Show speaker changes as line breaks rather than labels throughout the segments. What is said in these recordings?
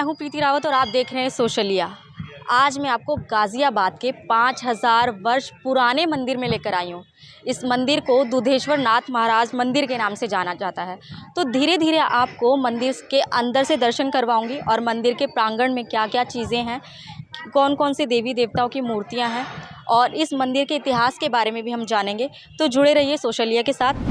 मैं हूं प्रीति रावत और आप देख रहे हैं सोशलिया। आज मैं आपको गाज़ियाबाद के 5000 वर्ष पुराने मंदिर में लेकर आई हूं। इस मंदिर को दुधेश्वर नाथ महाराज मंदिर के नाम से जाना जाता है। तो धीरे धीरे आपको मंदिर के अंदर से दर्शन करवाऊंगी और मंदिर के प्रांगण में क्या क्या चीज़ें हैं, कौन कौन से देवी देवताओं की मूर्तियां हैं और इस मंदिर के इतिहास के बारे में भी हम जानेंगे। तो जुड़े रहिए सोशलिया के साथ।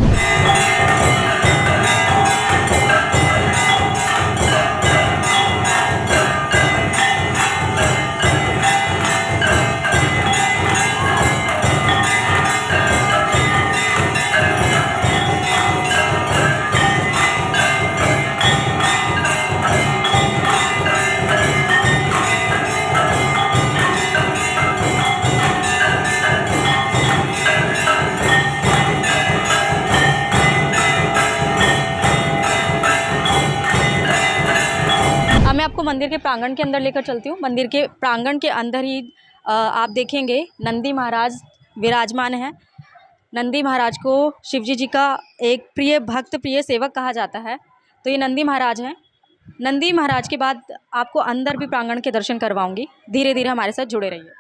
मैं आपको मंदिर के प्रांगण के अंदर लेकर चलती हूँ। मंदिर के प्रांगण के अंदर ही आप देखेंगे नंदी महाराज विराजमान हैं। नंदी महाराज को शिवजी जी का एक प्रिय भक्त, प्रिय सेवक कहा जाता है। तो ये नंदी महाराज हैं। नंदी महाराज के बाद आपको अंदर भी प्रांगण के दर्शन करवाऊंगी। धीरे धीरे हमारे साथ जुड़े रहिए।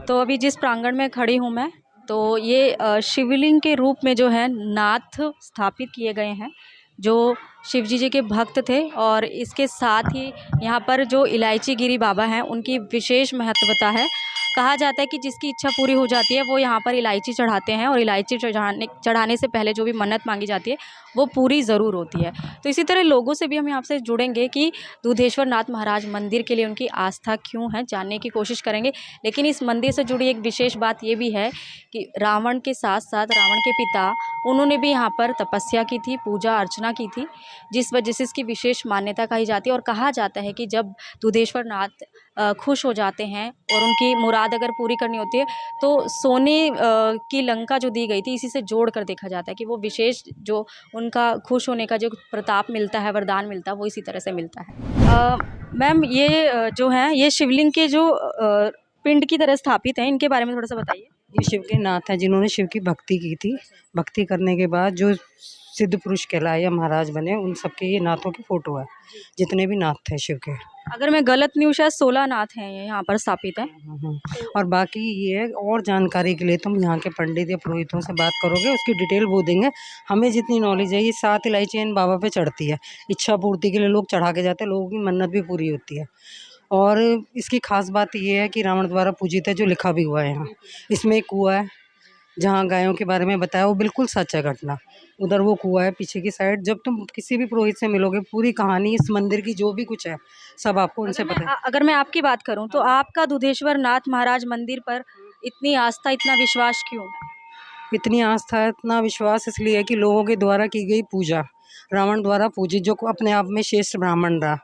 तो अभी जिस प्रांगण में खड़ी हूँ मैं, तो ये शिवलिंग के रूप में जो है नाथ स्थापित किए गए हैं, जो शिवजी जी के भक्त थे। और इसके साथ ही यहाँ पर जो इलायची गिरी बाबा हैं, उनकी विशेष महत्वता है। कहा जाता है कि जिसकी इच्छा पूरी हो जाती है वो यहाँ पर इलायची चढ़ाते हैं और इलायची चढ़ाने से पहले जो भी मन्नत मांगी जाती है वो पूरी ज़रूर होती है। तो इसी तरह लोगों से भी हम यहाँ से जुड़ेंगे कि दुधेश्वर नाथ महाराज मंदिर के लिए उनकी आस्था क्यों है, जानने की कोशिश करेंगे। लेकिन इस मंदिर से जुड़ी एक विशेष बात ये भी है कि रावण के साथ साथ रावण के पिता, उन्होंने भी यहाँ पर तपस्या की थी, पूजा अर्चना की थी, जिस वजह से इसकी विशेष मान्यता कही जाती है। और कहा जाता है कि जब दुधेश्वर नाथ खुश हो जाते हैं और उनकी मुराद अगर पूरी करनी होती है तो सोने की लंका जो दी गई थी, इसी से जोड़ कर देखा जाता है कि वो विशेष जो उनका खुश होने का जो प्रताप मिलता है, वरदान मिलता है, वो इसी तरह से मिलता है। मैम, ये जो है ये शिवलिंग के जो पिंड की तरह स्थापित हैं, इनके बारे में थोड़ा सा बताइए।
ये शिव के नाथ हैं जिन्होंने शिव की भक्ति की थी। भक्ति करने के बाद जो सिद्ध पुरुष कहलाए या महाराज बने, उन सबके ये नाथों की फोटो है, जितने भी नाथ थे शिव के।
अगर मैं गलत नहीं हूँ, शायद 16 नाथ हैं ये यहाँ पर स्थापित हैं।
और बाकी ये और जानकारी के लिए तुम यहाँ के पंडित या पुरोहितों से बात करोगे, उसकी डिटेल वो देंगे। हमें जितनी नॉलेज है, ये 7 इलायची इन बाबा पे चढ़ती है। इच्छा पूर्ति के लिए लोग चढ़ा के जाते हैं, लोगों की मन्नत भी पूरी होती है। और इसकी खास बात ये है कि रावण द्वारा पूजित है, जो लिखा भी हुआ है यहाँ। इसमें एक कुआं है, जहाँ गायों के बारे में बताया, वो बिल्कुल सच है घटना। उधर वो कुआं है पीछे की साइड। जब तुम किसी भी पुरोहित से मिलोगे, पूरी कहानी इस मंदिर की जो भी कुछ है सब आपको उनसे पता है।
अगर मैं आपकी बात करूं तो आपका दुधेश्वर नाथ महाराज मंदिर पर इतनी आस्था, इतना विश्वास क्यों?
इतनी आस्था, इतना विश्वास इसलिए है कि लोगों के द्वारा की गई पूजा, रावण द्वारा पूजित, जो अपने आप में श्रेष्ठ ब्राह्मण रहा,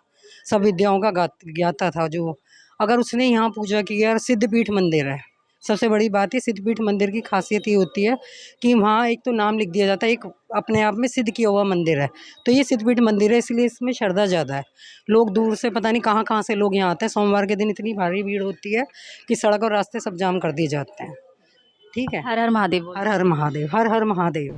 सब विद्याओं का ज्ञाता था, जो अगर उसने यहाँ पूजा की है, और सिद्धपीठ मंदिर है, सबसे बड़ी बात है सिद्धपीठ मंदिर की खासियत ये होती है कि वहाँ एक तो नाम लिख दिया जाता है, एक अपने आप में सिद्ध किया हुआ मंदिर है। तो ये सिद्धपीठ मंदिर है, इसलिए इसमें श्रद्धा ज़्यादा है। लोग दूर से पता नहीं कहाँ कहाँ से लोग यहाँ आते हैं। सोमवार के दिन इतनी भारी भीड़ होती है कि सड़क और रास्ते सब जाम कर दिए जाते हैं। ठीक है।
हर हर महादेव।
हर हर महादेव, हर हर महादेव।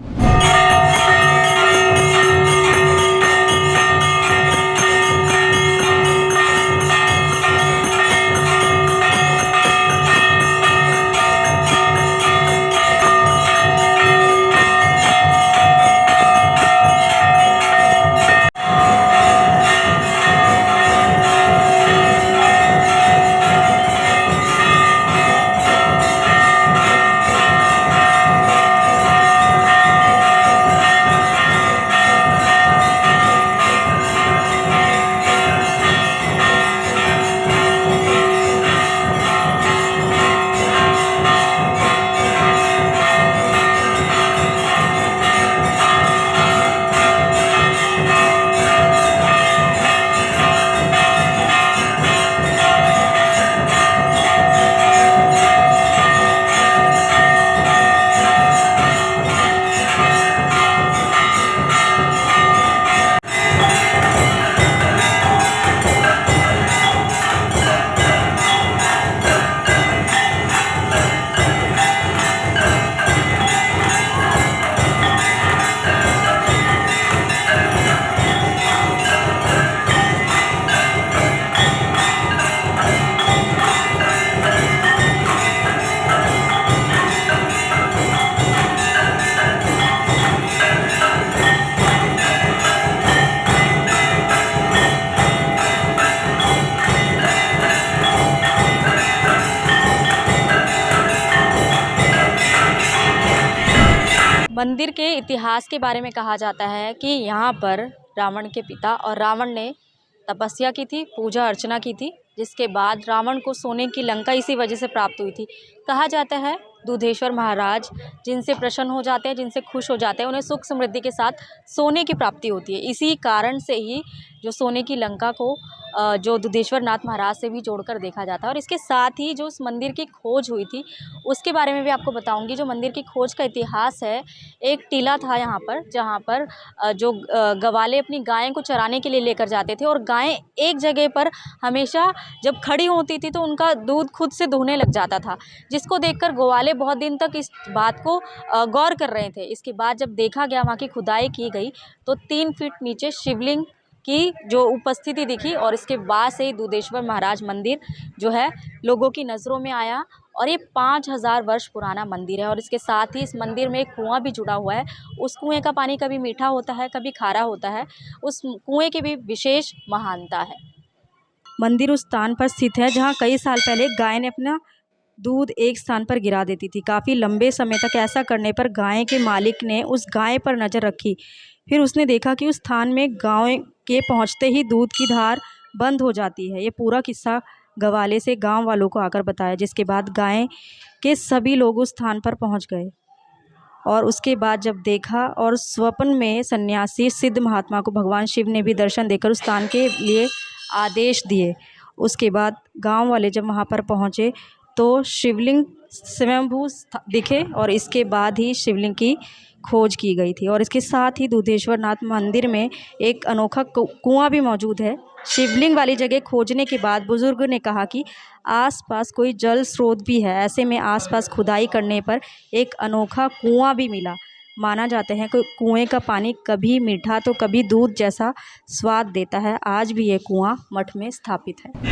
मंदिर के इतिहास के बारे में कहा जाता है कि यहाँ पर रावण के पिता और रावण ने तपस्या की थी, पूजा अर्चना की थी, जिसके बाद रावण को सोने की लंका इसी वजह से प्राप्त हुई थी। कहा जाता है दूधेश्वर महाराज जिनसे प्रसन्न हो जाते हैं, जिनसे खुश हो जाते हैं, उन्हें सुख समृद्धि के साथ सोने की प्राप्ति होती है। इसी कारण से ही जो सोने की लंका को जो दूधेश्वर नाथ महाराज से भी जोड़कर देखा जाता है। और इसके साथ ही जो उस मंदिर की खोज हुई थी उसके बारे में भी आपको बताऊंगी। जो मंदिर की खोज का इतिहास है, एक टीला था यहाँ पर, जहाँ पर जो गवाले अपनी गायें को चराने के लिए लेकर जाते थे, और गायें एक जगह पर हमेशा जब खड़ी होती थी तो उनका दूध खुद से दुहने लग जाता था, जिसको देखकर ग्वाले बहुत दिन तक इस बात को गौर कर रहे थे। इसके बाद जब देखा गया, वहाँ की खुदाई की गई, तो 3 फीट नीचे शिवलिंग की जो उपस्थिति दिखी, और इसके बाद से ही दूधेश्वर महाराज मंदिर जो है लोगों की नज़रों में आया। और ये 5000 वर्ष पुराना मंदिर है। और इसके साथ ही इस मंदिर में एक कुआं भी जुड़ा हुआ है। उस कुएं का पानी कभी मीठा होता है, कभी खारा होता है। उस कुएं की भी विशेष महानता है। मंदिर उस स्थान पर स्थित है जहाँ कई साल पहले गाय ने अपना दूध एक स्थान पर गिरा देती थी। काफ़ी लंबे समय तक ऐसा करने पर गाय के मालिक ने उस गाय पर नज़र रखी। फिर उसने देखा कि उस स्थान में गाय के पहुंचते ही दूध की धार बंद हो जाती है। ये पूरा किस्सा गवाले से गांव वालों को आकर बताया, जिसके बाद गाय के सभी लोग उस स्थान पर पहुंच गए। और उसके बाद जब देखा, और स्वप्न में सन्यासी सिद्ध महात्मा को भगवान शिव ने भी दर्शन देकर उस स्थान के लिए आदेश दिए। उसके बाद गांव वाले जब वहां पर पहुंचे तो शिवलिंग स्वयंभू दिखे, और इसके बाद ही शिवलिंग की खोज की गई थी। और इसके साथ ही दूधेश्वर नाथ मंदिर में एक अनोखा कुआं भी मौजूद है। शिवलिंग वाली जगह खोजने के बाद बुजुर्ग ने कहा कि आसपास कोई जल स्रोत भी है। ऐसे में आसपास खुदाई करने पर एक अनोखा कुआं भी मिला। माना जाता है कि कुएं का पानी कभी मीठा तो कभी दूध जैसा स्वाद देता है। आज भी ये कुआं मठ में स्थापित है।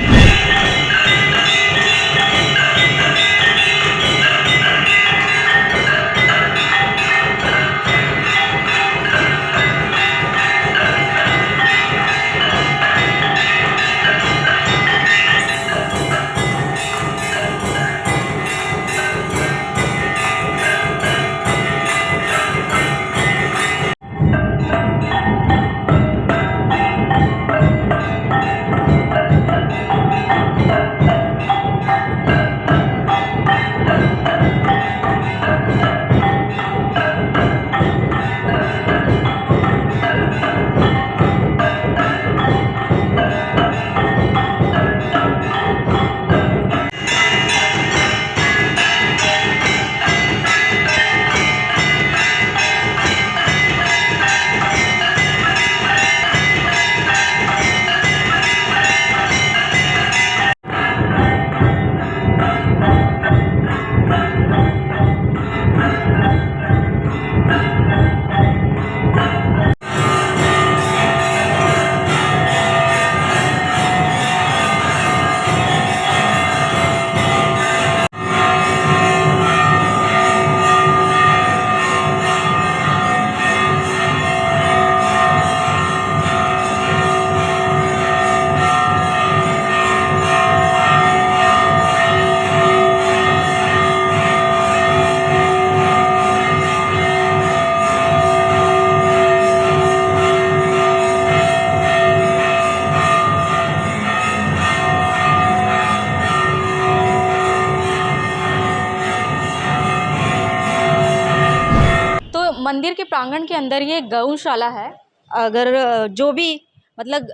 मंदिर के प्रांगण के अंदर ये गौशाला है। अगर जो भी मतलब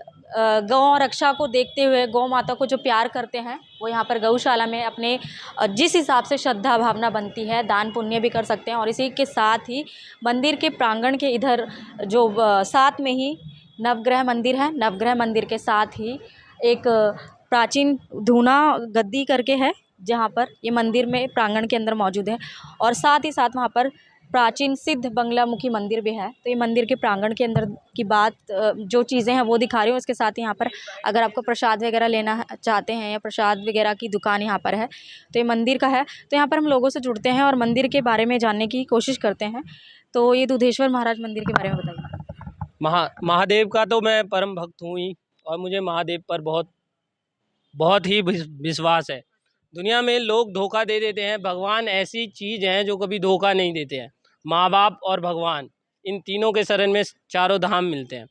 गौ रक्षा को देखते हुए गौ माता को जो प्यार करते हैं वो यहाँ पर गौशाला में अपने जिस हिसाब से श्रद्धा भावना बनती है दान पुण्य भी कर सकते हैं। और इसी के साथ ही मंदिर के प्रांगण के इधर जो साथ में ही नवग्रह मंदिर है, नवग्रह मंदिर के साथ ही एक प्राचीन धूना गद्दी करके है जहाँ पर ये मंदिर में प्रांगण के अंदर मौजूद है। और साथ ही साथ वहाँ पर प्राचीन सिद्ध बंगलामुखी मंदिर भी है। तो ये मंदिर के प्रांगण के अंदर की बात जो चीज़ें हैं वो दिखा रही हूँ। इसके साथ ही यहाँ पर अगर आपको प्रसाद वगैरह लेना चाहते हैं या प्रसाद वगैरह की दुकान यहाँ पर है तो ये मंदिर का है। तो यहाँ पर हम लोगों से जुड़ते हैं और मंदिर के बारे में जानने की कोशिश करते हैं। तो ये दुधेश्वर महाराज मंदिर के बारे में बताइए।
महादेव का तो मैं परम भक्त हूँ ही और मुझे महादेव पर बहुत ही विश्वास है। दुनिया में लोग धोखा दे देते हैं, भगवान ऐसी चीज़ हैं जो कभी धोखा नहीं देते हैं। माँ बाप और भगवान इन तीनों के शरण में चारों धाम मिलते हैं।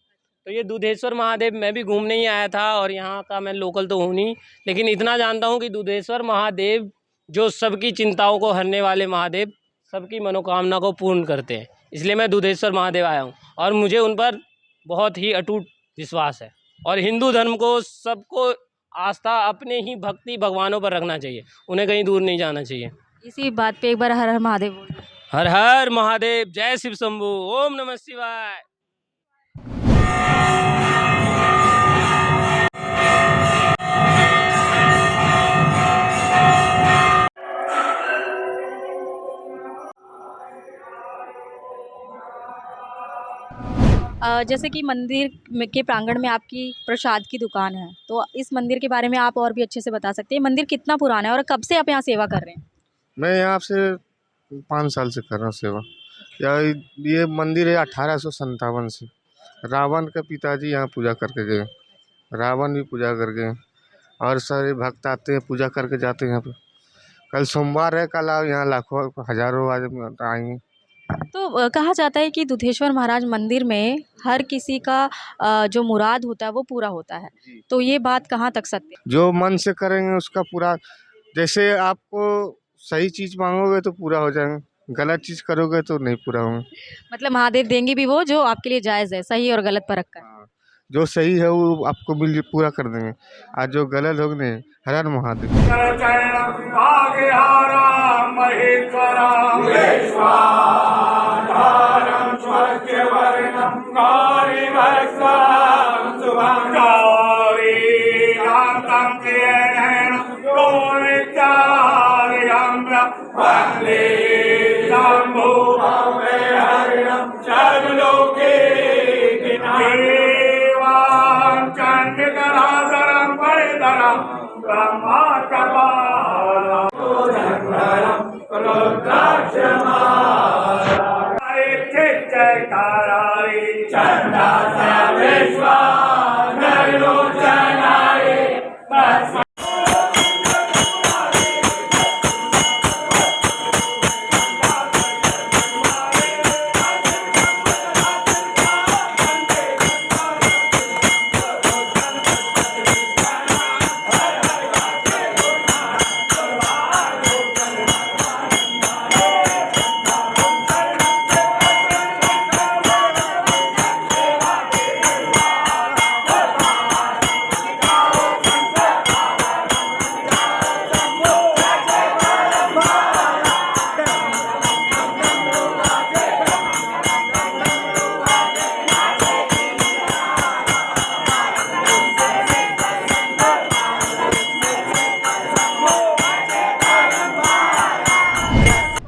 तो ये दुधेश्वर महादेव मैं भी घूमने ही आया था और यहाँ का मैं लोकल तो हूँ नहीं, लेकिन इतना जानता हूँ कि दुधेश्वर महादेव जो सबकी चिंताओं को हरने वाले महादेव, सबकी मनोकामना को पूर्ण करते हैं। इसलिए मैं दुधेश्वर महादेव आया हूँ और मुझे उन पर बहुत ही अटूट विश्वास है। और हिंदू धर्म को सबको आस्था अपने ही भक्ति भगवानों पर रखना चाहिए, उन्हें कहीं दूर नहीं जाना चाहिए।
इसी बात पे एक बार हर हर महादेव बोलिए।
हर हर महादेव, जय शिव शंभू, ओम नमः शिवाय।
जैसे कि मंदिर के प्रांगण में आपकी प्रसाद की दुकान है, तो इस मंदिर के बारे में आप और भी अच्छे से बता सकते हैं। मंदिर कितना पुराना है और कब से आप यहाँ सेवा कर रहे हैं?
मैं यहाँ से 5 साल से कर रहा हूँ सेवा। ये मंदिर है 1857 से। रावण के पिताजी यहाँ पूजा करके गए, रावण भी पूजा कर गए और सारे भक्त आते हैं पूजा करके जाते हैं यहाँ पे। कल सोमवार है, कल आओ, यहाँ लाखों हजारों आदमी आएंगे।
तो कहा जाता है कि दुधेश्वर महाराज मंदिर में हर किसी का जो मुराद होता है वो पूरा होता है, तो ये बात कहाँ तक सत्य है?
जो मन से करेंगे उसका पूरा, जैसे आपको सही चीज़ मांगोगे तो पूरा हो जाएगा, गलत चीज़ करोगे तो नहीं पूरा होंगे।
मतलब महादेव देंगे भी वो जो आपके लिए जायज़ है, सही और गलत परख कर।
जो सही है वो आपको मिल पूरा कर देंगे, आज जो गलत होगा नहीं। हर हर महादेव।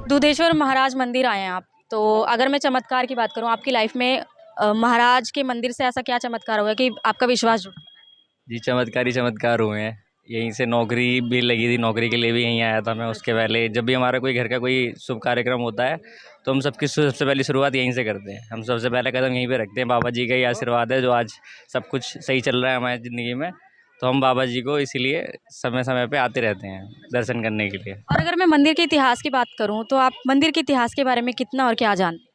दुधेश्वर महाराज मंदिर आए हैं आप, तो अगर मैं चमत्कार की बात करूं आपकी लाइफ में महाराज के मंदिर से ऐसा क्या चमत्कार हुआ कि आपका विश्वास जुड़ा?
जी चमत्कार ही चमत्कार हुए हैं। यहीं से नौकरी भी लगी थी, नौकरी के लिए भी यहीं आया था मैं। उसके पहले जब भी हमारा कोई घर का कोई शुभ कार्यक्रम होता है तो हम सबसे पहली शुरुआत यहीं से करते हैं। हम सबसे पहले कदम यहीं पे रखते हैं। बाबा जी का ही आशीर्वाद है जो आज सब कुछ सही चल रहा है हमारी ज़िंदगी में, तो हम बाबा जी को इसीलिए समय समय पे आते रहते हैं दर्शन करने के लिए।
और अगर मैं मंदिर के इतिहास की बात करूं तो आप मंदिर के इतिहास के बारे में कितना और क्या जानते हैं?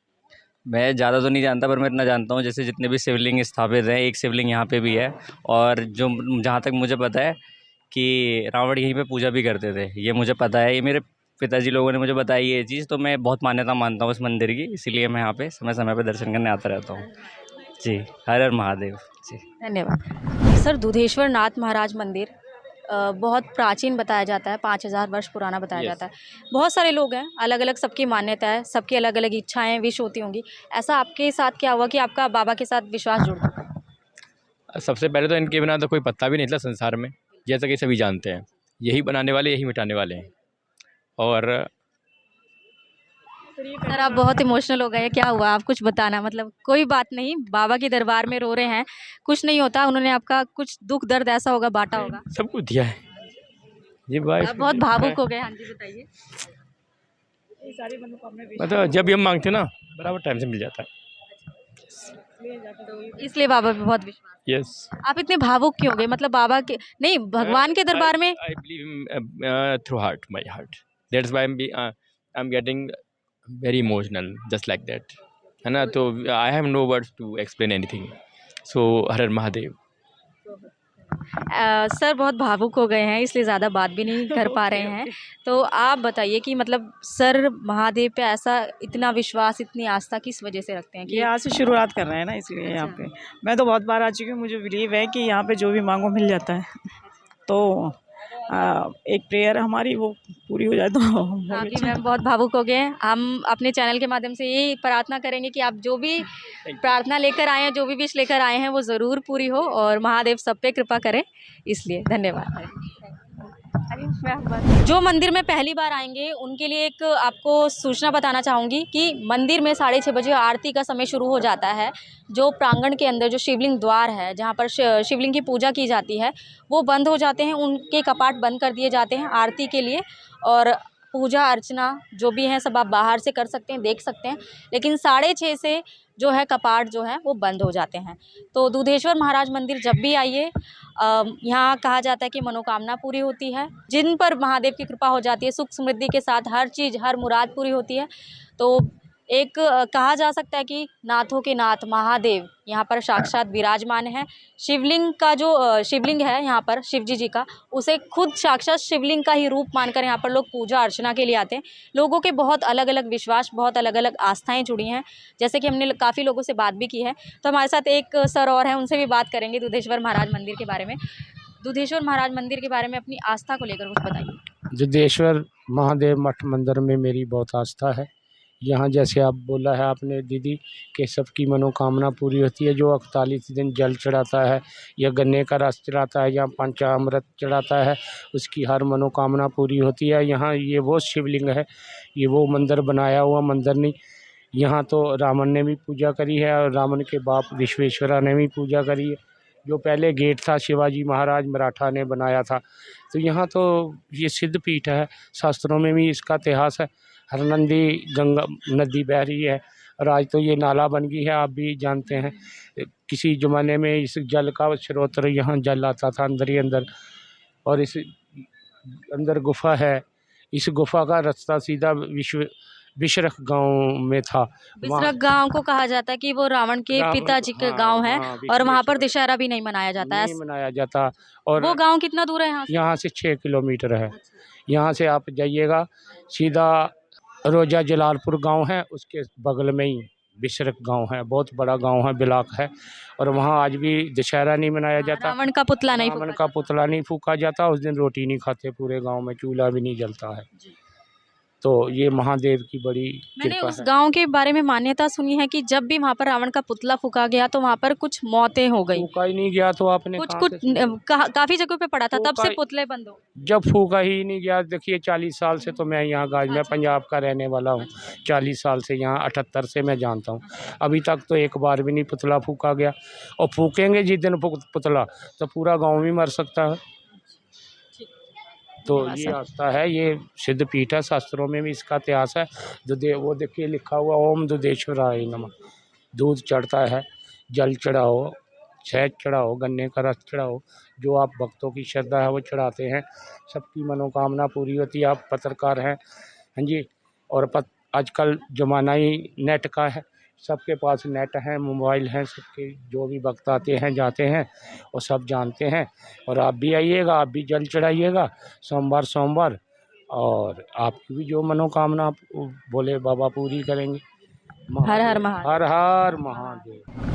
मैं ज़्यादा तो नहीं जानता पर मैं इतना जानता हूँ, जैसे जितने भी शिवलिंग स्थापित हैं, एक शिवलिंग यहाँ पे भी है। और जो जहाँ तक मुझे पता है कि रावण यहीं पे पूजा भी करते थे, ये मुझे पता है। ये मेरे पिताजी लोगों ने मुझे बताई ये चीज़, तो मैं बहुत मान्यता मानता हूँ इस मंदिर की, इसीलिए मैं यहाँ पे समय समय पे दर्शन करने आता रहता हूँ। जी, हर हर महादेव जी।
धन्यवाद। सर, दुधेश्वर नाथ महाराज मंदिर बहुत प्राचीन बताया जाता है, 5000 वर्ष पुराना बताया जाता है। बहुत सारे लोग हैं, अलग अलग सबकी मान्यता है, सबकी अलग अलग इच्छाएं विश होती होंगी। ऐसा आपके साथ क्या हुआ कि आपका बाबा के साथ विश्वास जुड़ गया?
सबसे पहले तो इनके बिना तो कोई पत्ता भी नहीं था संसार में, जैसा कि सभी जानते हैं। यही बनाने वाले, यही मिटाने वाले हैं। और
सर, आप बहुत इमोशनल हो गए, क्या हुआ? आप कुछ बताना, मतलब कोई बात नहीं, बाबा के दरबार में रो रहे हैं, कुछ नहीं होता, उन्होंने आपका कुछ दुख दर्द ऐसा होगा बांटा होगा।
सब कुछ दिया है जी भाई।
आप बहुत भावुक हो गए। हाँ जी, बताइए।
मतलब जब भी हम मांगते हैं ना, बराबर टाइम से मिल जाता है।
इसलिए बाबा पे बहुत विश्वास।
यस,
आप इतने भावुक क्यों हो गए? मतलब बाबा के नहीं, भगवान के दरबार में।
I believe through heart, my heart, that's why I am getting very emotional just like that, है ना। तो I have no words to explain anything. So हर हर महादेव।
सर बहुत भावुक हो गए हैं, इसलिए ज़्यादा बात भी नहीं कर पा रहे हैं। तो आप बताइए कि मतलब सर महादेव पे ऐसा इतना विश्वास, इतनी आस्था किस वजह से रखते हैं
ये
कि
आज से शुरुआत कर रहे हैं ना, इसलिए यहाँ पे मैं तो बहुत बार आ चुकी हूँ। मुझे बिलीव है कि यहाँ पे जो भी मांगो मिल जाता है। तो एक प्रेयर हमारी वो पूरी हो जाए तो बहुत
अभी
अच्छा।
मैम बहुत भावुक हो गए हैं। हम अपने चैनल के माध्यम से यही प्रार्थना करेंगे कि आप जो भी प्रार्थना लेकर आए हैं, जो भी विश लेकर आए हैं, वो ज़रूर पूरी हो और महादेव सब पे कृपा करें। इसलिए धन्यवाद। जो मंदिर में पहली बार आएंगे उनके लिए एक आपको सूचना बताना चाहूँगी कि मंदिर में 6:30 बजे आरती का समय शुरू हो जाता है। जो प्रांगण के अंदर जो शिवलिंग द्वार है, जहाँ पर शिवलिंग की पूजा की जाती है, वो बंद हो जाते हैं, उनके कपाट बंद कर दिए जाते हैं आरती के लिए। और पूजा अर्चना जो भी है सब आप बाहर से कर सकते हैं, देख सकते हैं, लेकिन 6:30 से जो है कपाट जो है वो बंद हो जाते हैं। तो दुधेश्वर महाराज मंदिर जब भी आइए, यहाँ कहा जाता है कि मनोकामना पूरी होती है। जिन पर महादेव की कृपा हो जाती है, सुख समृद्धि के साथ हर चीज़, हर मुराद पूरी होती है। तो एक कहा जा सकता है कि नाथों के नाथ महादेव यहाँ पर साक्षात विराजमान है। शिवलिंग का जो शिवलिंग है यहाँ पर शिव जी का, उसे खुद साक्षात शिवलिंग का ही रूप मानकर यहाँ पर लोग पूजा अर्चना के लिए आते हैं। लोगों के बहुत अलग अलग विश्वास, बहुत अलग अलग आस्थाएं जुड़ी हैं। जैसे कि हमने काफ़ी लोगों से बात भी की है, तो हमारे साथ एक सर और हैं, उनसे भी बात करेंगे दुधेश्वर महाराज मंदिर के बारे में। दुधेश्वर महाराज मंदिर के बारे में अपनी आस्था को लेकर कुछ बताइए।
दुधेश्वर महादेव मठ मंदिर में मेरी बहुत आस्था है। यहाँ जैसे आप बोला है आपने दीदी कि सबकी मनोकामना पूरी होती है। जो 41 दिन जल चढ़ाता है या गन्ने का रस चढ़ाता है या पंचामृत चढ़ाता है, उसकी हर मनोकामना पूरी होती है। यहाँ ये वो शिवलिंग है, ये वो मंदिर बनाया हुआ मंदिर नहीं। यहाँ तो रावण ने भी पूजा करी है और रावण के बाप विश्वेश्वरा ने भी पूजा करी है। जो पहले गेट था शिवाजी महाराज मराठा ने बनाया था। तो यहाँ तो ये सिद्ध पीठ है, शास्त्रों में भी इसका इतिहास है। हरनंदी गंगा नदी बह रही है और आज तो ये नाला बन गई है, आप भी जानते हैं। किसी ज़माने में इस जल का स्रोत यहाँ जल आता था अंदर ही अंदर, और इस अंदर गुफा है। इस गुफा का रास्ता सीधा विशरख गांव में था।
बिसरख गांव को कहा जाता है कि वो रावण के पिताजी का गांव है, और वहाँ पर दशहरा भी नहीं मनाया जाता है।
नहीं मनाया जाता। और
वो गांव कितना दूर है यहाँ से?
यहाँ से 6 किलोमीटर है। यहाँ से आप जाइएगा सीधा रोजा जलालपुर गांव है, उसके बगल में ही बिशरक गांव है, बहुत बड़ा गांव है, ब्लॉक है। और वहाँ आज भी दशहरा नहीं मनाया जाता।
रावण का पुतला नहीं
रावण
फूंका
का पुतला नहीं फूका जाता। उस दिन रोटी नहीं खाते पूरे गांव में, चूल्हा भी नहीं जलता है। तो ये महादेव की बड़ी
मैंने
कृपा
उस
है।
गांव के बारे में मान्यता सुनी है कि जब भी वहाँ पर रावण का पुतला फूका गया तो वहाँ पर कुछ मौतें हो गई।
फूका ही नहीं गया तो आपने
कुछ
कहाँ
कुछ
से सुना?
काफी जगहों पे पड़ा था, तब से
फूका-
पुतले बंद हो।
जब फूका ही नहीं गया, देखिए 40 साल से तो मैं यहाँ गाज में पंजाब का रहने वाला हूँ। 40 साल से यहाँ 78 से मैं जानता हूँ, अभी तक तो एक बार भी नहीं पुतला फूका गया। और फूकेंगे जिस दिन पुतला तो पूरा गांव भी मर सकता है। तो ये आस्था है, ये सिद्ध पीठ है, शास्त्रों में भी इसका इतिहास है। वो देखिए लिखा हुआ ओम दुधेश्वराय नमः। दूध चढ़ता है, जल चढ़ाओ, शहद चढ़ाओ, गन्ने का रस चढ़ाओ, जो आप भक्तों की श्रद्धा है वो चढ़ाते हैं, सबकी मनोकामना पूरी होती है। आप पत्रकार हैं, हाँ जी, और आजकल ज़माना ही नेट का है, सबके पास नेट है, मोबाइल हैं सबके। जो भी भक्त आते हैं जाते हैं वो सब जानते हैं। और आप भी आइएगा, आप भी जल चढ़ाइएगा सोमवार और आपकी भी जो मनोकामना आप बोले बाबा पूरी करेंगे।
हर हर महादेव।
हर हर महादेव।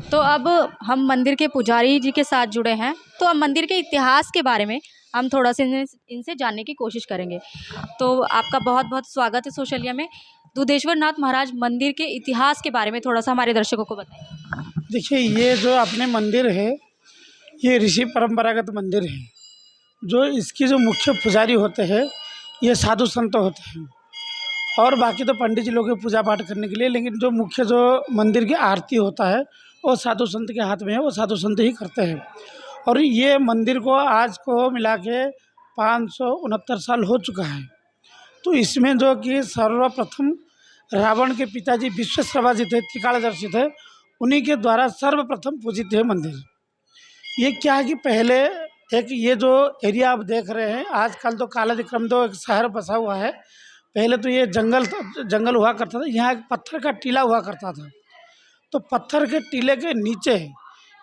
तो अब हम मंदिर के पुजारी जी के साथ जुड़े हैं, तो अब मंदिर के इतिहास के बारे में हम थोड़ा सा इनसे जानने की कोशिश करेंगे। तो आपका बहुत बहुत स्वागत है सोशलिया में। दुधेश्वर नाथ महाराज मंदिर के इतिहास के बारे में थोड़ा सा हमारे दर्शकों को बताइए।
देखिए, ये जो अपने मंदिर है ये ऋषि परंपरागत मंदिर है। जो इसकी जो मुख्य पुजारी होते हैं ये साधु संत होते हैं, और बाकी तो पंडित जी लोग पूजा पाठ करने के लिए, लेकिन जो मुख्य जो मंदिर की आरती होता है वो साधु संत के हाथ में है, वो साधु संत ही करते हैं। और ये मंदिर को आज को मिला के 569 साल हो चुका है। तो इसमें जो कि सर्वप्रथम रावण के पिताजी विश्वेश्वरवा जी थे, त्रिकालदर्शी थे, उन्हीं के द्वारा सर्वप्रथम पूजित है मंदिर। ये क्या है कि पहले एक ये जो एरिया आप देख रहे हैं, आजकल तो कालादिक्रम तो एक शहर बसा हुआ है, पहले तो ये जंगल हुआ करता था। यहाँ एक पत्थर का टीला हुआ करता था, तो पत्थर के टीले के नीचे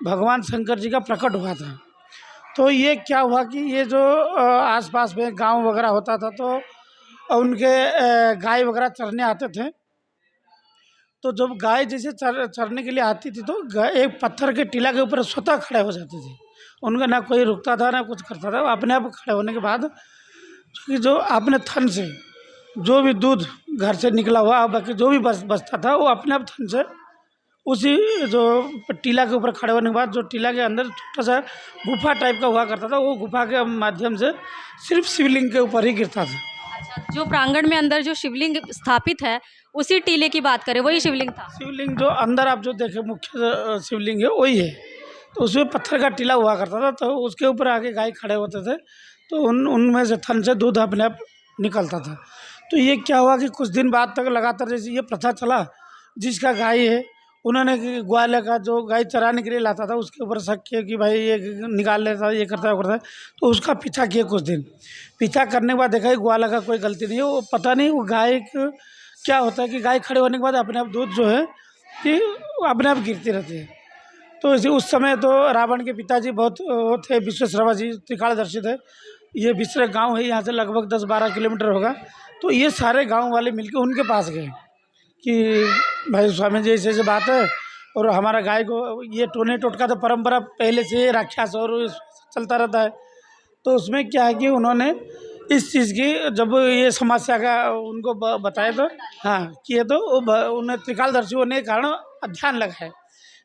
भगवान शंकर जी का प्रकट हुआ था। तो ये क्या हुआ कि ये जो आसपास में गांव वगैरह होता था, तो उनके गाय वगैरह चरने आते थे। तो जब गाय जैसे चरने के लिए आती थी तो एक पत्थर के टीला के ऊपर स्वतः खड़े हो जाते थे। उनका ना कोई रुकता था ना कुछ करता था, वो अपने आप खड़े होने के बाद कि जो अपने थन से जो भी दूध घर से निकला हुआ बाकी जो भी बचता था वो अपने आप थन से उसी जो टीला के ऊपर खड़े होने के बाद जो टीला के अंदर छोटा सा गुफा टाइप का हुआ करता था, वो गुफा के माध्यम से सिर्फ शिवलिंग के ऊपर ही गिरता था।
अच्छा, जो प्रांगण में अंदर जो शिवलिंग स्थापित है उसी टीले की बात करें, वही शिवलिंग था?
शिवलिंग जो अंदर आप जो देखे मुख्य शिवलिंग है वही है। तो उसमें पत्थर का टीला हुआ करता था, तो उसके ऊपर आके गाय खड़े होते थे, तो उनमें से थन से दूध अपने आप निकलता था। तो ये क्या हुआ कि कुछ दिन बाद तक लगातार जैसे ये प्रथा चला, जिसका गाय है उन्होंने ग्वाले का जो गाय चराने के लिए लाता था उसके ऊपर शक किया कि भाई ये निकाल लेता है, ये करता है वो करता है। तो उसका पीछा किया, कुछ दिन पीछा करने के बाद देखा ग्वाला का कोई गलती नहीं है। वो पता नहीं वो गाय क्या होता है कि गाय खड़े होने के बाद अपने आप दूध जो है कि अपने आप गिरती रहती है। तो इसी उस समय तो रावण के पिताजी बहुत थे, विश्वेश्वरवा जी त्रिकालदर्शी थे। ये बिसरे गांव है, यहाँ से लगभग 10-12 किलोमीटर होगा। तो ये सारे गांव वाले मिलके उनके पास गए कि भाई स्वामी जी ऐसे बात है, और हमारा गाय को ये टोने टोटका तो परंपरा पहले से राक्षस और चलता रहता है। तो उसमें क्या है कि उन्होंने इस चीज़ की जब ये समस्या का उनको बताया तो हाँ किए, तो उन्हें त्रिकालदर्शी होने के कारण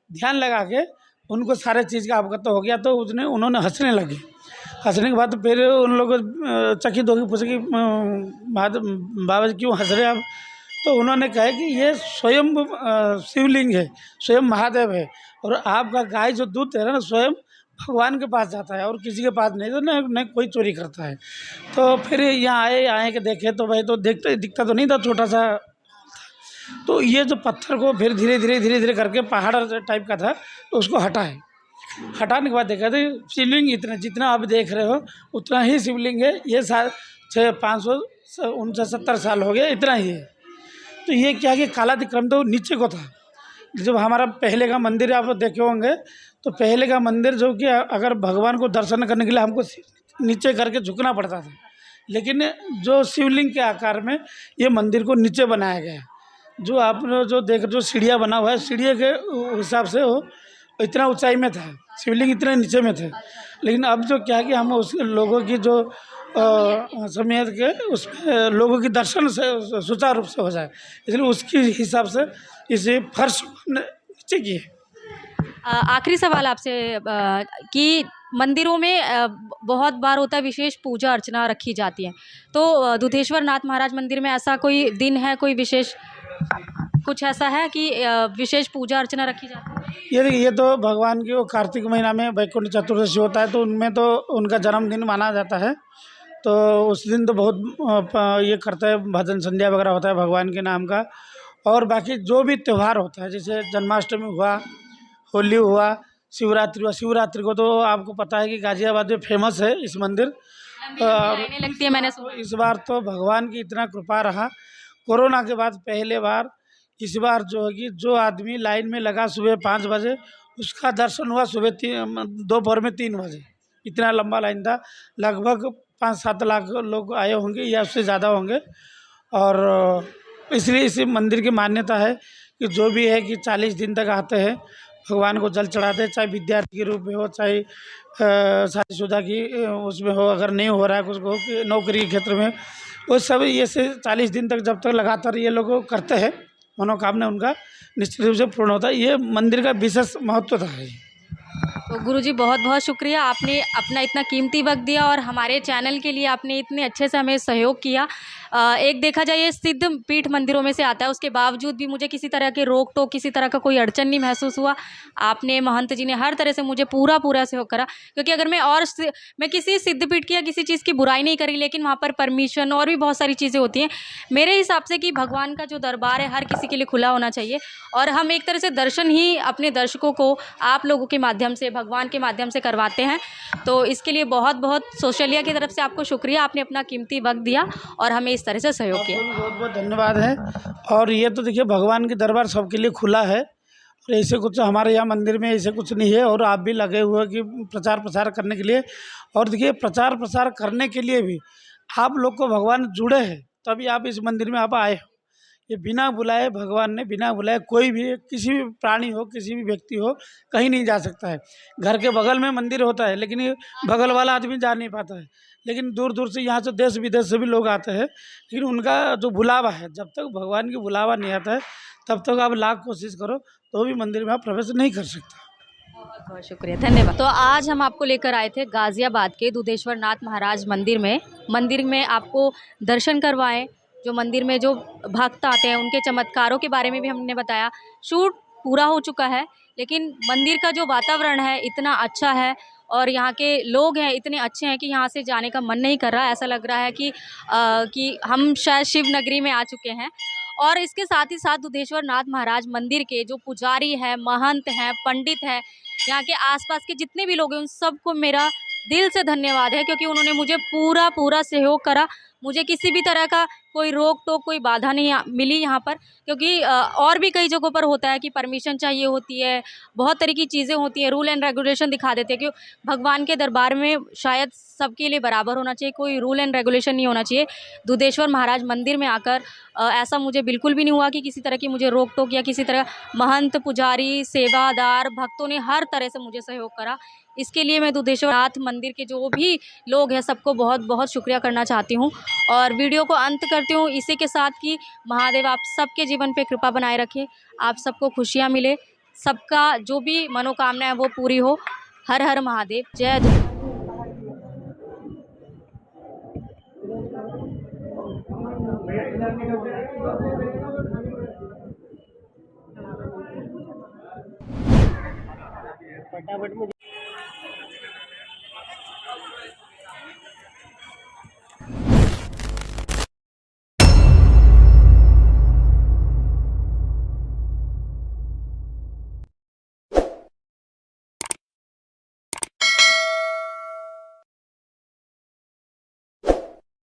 ध्यान लगा के उनको सारे चीज़ का अवगत हो गया। तो उन्होंने हंसने लगे। हंसने के बाद फिर उन लोगों चकित होगी, पूछे कि बाबा जी क्यों हंस रहे आप? तो उन्होंने कहा कि ये स्वयं शिवलिंग है, स्वयं महादेव है, और आपका गाय जो दूध दे रहा है ना स्वयं भगवान के पास जाता है और किसी के पास नहीं, तो न कोई चोरी करता है। तो फिर यहाँ आए के देखे तो भाई तो दिखता तो नहीं था, छोटा सा। तो ये जो पत्थर को फिर धीरे धीरे करके पहाड़ टाइप का था, तो उसको हटाने के बाद देखा तो शिवलिंग जितना आप देख रहे हो उतना ही शिवलिंग है। ये 569 साल हो गए, इतना ही है। तो ये क्या कि कालादिक्रम तो नीचे को था। जब हमारा पहले का मंदिर आप देखे होंगे, तो पहले का मंदिर जो कि अगर भगवान को दर्शन करने के लिए हमको नीचे करके झुकना पड़ता था, लेकिन जो शिवलिंग के आकार में ये मंदिर को नीचे बनाया गया। जो आप जो जो सीढ़ियाँ बना हुआ है, सीढ़ियों के हिसाब से वो इतना ऊंचाई में था, शिवलिंग इतने नीचे में थे। लेकिन अब जो क्या कि हम उस लोगों की जो समय के उसमें लोगों की दर्शन से सुचारू रूप से हो जाए, इसलिए उसके हिसाब से इसे फर्श हमने नीचे किए।
आखिरी सवाल आपसे कि मंदिरों में बहुत बार होता है विशेष पूजा अर्चना रखी जाती है, तो दुधेश्वर नाथ महाराज मंदिर में ऐसा कोई दिन है, कोई विशेष कुछ ऐसा है कि विशेष पूजा अर्चना रखी जाती है?
ये तो भगवान की वो कार्तिक महीना में वैकुंठ चतुर्दशी होता है, तो उनमें तो उनका जन्मदिन माना जाता है। तो उस दिन तो बहुत ये करते हैं, भजन संध्या वगैरह होता है भगवान के नाम का। और बाकी जो भी त्यौहार होता है, जैसे जन्माष्टमी हुआ, होली हुआ, शिवरात्रि हुआ, शिवरात्रि को तो आपको पता है कि गाजियाबाद में फेमस है इस मंदिर।
लाइनें लगती है, मैंने सुना।
इस बार तो भगवान की इतना कृपा रहा, कोरोना के बाद पहले बार इस बार जो है कि जो आदमी लाइन में लगा सुबह 5 बजे, उसका दर्शन हुआ सुबह दोपहर में 3 बजे। इतना लंबा लाइन था, लगभग 5-7 लाख लोग आए होंगे या उससे ज़्यादा होंगे। और इसलिए इस मंदिर की मान्यता है कि जो भी है कि 40 दिन तक आते हैं, भगवान को जल चढ़ाते हैं, चाहे विद्यार्थी के रूप में हो, चाहे शादीशुदा की उसमें हो, अगर नहीं हो रहा है कुछ हो कि नौकरी के क्षेत्र में, वो सब ये से 40 दिन तक जब तक लगातार ये लोग करते हैं, मनोकामना उनका निश्चित रूप से पूर्ण होता है। ये मंदिर का विशेष महत्व है।
तो गुरुजी बहुत बहुत शुक्रिया, आपने अपना इतना कीमती वक्त दिया और हमारे चैनल के लिए आपने इतने अच्छे से हमें सहयोग किया। एक देखा जाए ये सिद्ध पीठ मंदिरों में से आता है, उसके बावजूद भी मुझे किसी तरह के रोक टोक, किसी तरह का कोई अड़चन नहीं महसूस हुआ। आपने, महंत जी ने हर तरह से मुझे पूरा सहयोग करा, क्योंकि अगर मैं किसी सिद्ध पीठ की या किसी चीज़ की बुराई नहीं करी, लेकिन वहाँ पर परमिशन और भी बहुत सारी चीज़ें होती हैं। मेरे हिसाब से कि भगवान का जो दरबार है हर किसी के लिए खुला होना चाहिए, और हम एक तरह से दर्शन ही अपने दर्शकों को आप लोगों के माध्यम से, भगवान के माध्यम से करवाते हैं। तो इसके लिए बहुत बहुत सोशलिया की तरफ से आपको शुक्रिया, आपने अपना कीमती वक्त दिया और हमें इस तरह से सहयोग किया।
बहुत बहुत धन्यवाद है। और ये तो देखिए, भगवान की दरबार सबके लिए खुला है, और ऐसे कुछ हमारे यहाँ मंदिर में ऐसे कुछ नहीं है। और आप भी लगे हुए कि प्रचार प्रसार करने के लिए, और देखिए प्रचार प्रसार करने के लिए भी आप लोग को भगवान जुड़े हैं, तभी आप इस मंदिर में आप आए हो। ये बिना बुलाए, भगवान ने बिना बुलाए कोई भी, किसी भी प्राणी हो, किसी भी व्यक्ति हो, कहीं नहीं जा सकता है। घर के बगल में मंदिर होता है, लेकिन ये बगल वाला आदमी जा नहीं पाता है, लेकिन दूर दूर से यहाँ से देश विदेश से भी लोग आते हैं। लेकिन उनका जो बुलावा है, जब तक भगवान की बुलावा नहीं आता है, तब तक आप लाख कोशिश करो तो भी मंदिर में आप प्रवेश नहीं कर सकते।
बहुत बहुत शुक्रिया, धन्यवाद। तो आज हम आपको लेकर आए थे गाज़ियाबाद के दुधेश्वर नाथ महाराज मंदिर में आपको दर्शन करवाएं। जो मंदिर में जो भक्त आते हैं उनके चमत्कारों के बारे में भी हमने बताया। शूट पूरा हो चुका है, लेकिन मंदिर का जो वातावरण है इतना अच्छा है और यहाँ के लोग हैं इतने अच्छे हैं कि यहाँ से जाने का मन नहीं कर रहा। ऐसा लग रहा है कि हम शायद शिव नगरी में आ चुके हैं। और इसके साथ ही साथ दुधेश्वर नाथ महाराज मंदिर के जो पुजारी हैं, महंत हैं, पंडित हैं, यहाँ के आसपास के जितने भी लोग हैं, उन सबको मेरा दिल से धन्यवाद है, क्योंकि उन्होंने मुझे पूरा सहयोग करा। मुझे किसी भी तरह का कोई रोक टोक, कोई बाधा नहीं मिली यहाँ पर, क्योंकि और भी कई जगहों पर होता है कि परमिशन चाहिए होती है, बहुत तरह की चीज़ें होती हैं, रूल एंड रेगुलेशन दिखा देते हैं। कि भगवान के दरबार में शायद सबके लिए बराबर होना चाहिए, कोई रूल एंड रेगुलेशन नहीं होना चाहिए। दुधेश्वर महाराज मंदिर में आकर ऐसा मुझे बिल्कुल भी नहीं हुआ कि किसी तरह की मुझे रोक टोक या किसी तरह। महंत, पुजारी, सेवादार, भक्तों ने हर तरह से मुझे सहयोग करा। इसके लिए मैं दुधेश्वर नाथ मंदिर के जो भी लोग हैं सबको बहुत बहुत शुक्रिया करना चाहती हूँ। और वीडियो को अंत करती हूँ इसी के साथ कि महादेव आप सबके जीवन पे कृपा बनाए रखे, आप सबको खुशियाँ मिले, सबका जो भी मनोकामना है वो पूरी हो। हर हर महादेव, जय धुन।
फटाफट मुझे